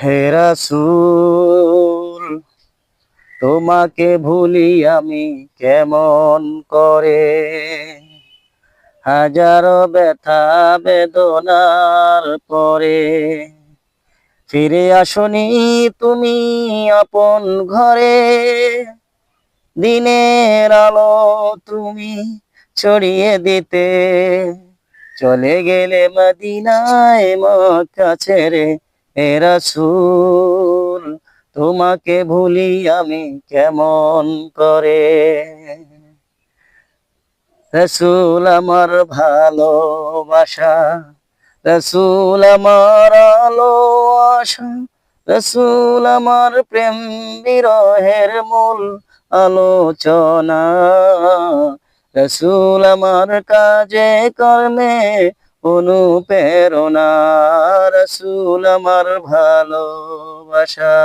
হে রাসূল, তোমাকে ভুলি আমি কেমন করে। হাজারো ব্যথা বেদনার পরে ফিরে আসনি তুমি আপন ঘরে। দিনের আলো তুমি ছড়িয়ে দিতে চলে গেলে মদিনায় মক্কা ছেড়ে। হে রাসূল, তোমাকে ভুলি আমি কেমন করে। রাসূল আমার ভালোবাসা, রাসূল আমার আলো আশা, রাসূল আমার প্রেম বিরহের মূল আলোচনা। রাসূল আমার কাজে কর্মে অনুপ্রেরণা, রাসূল আমার ভালোবাসা।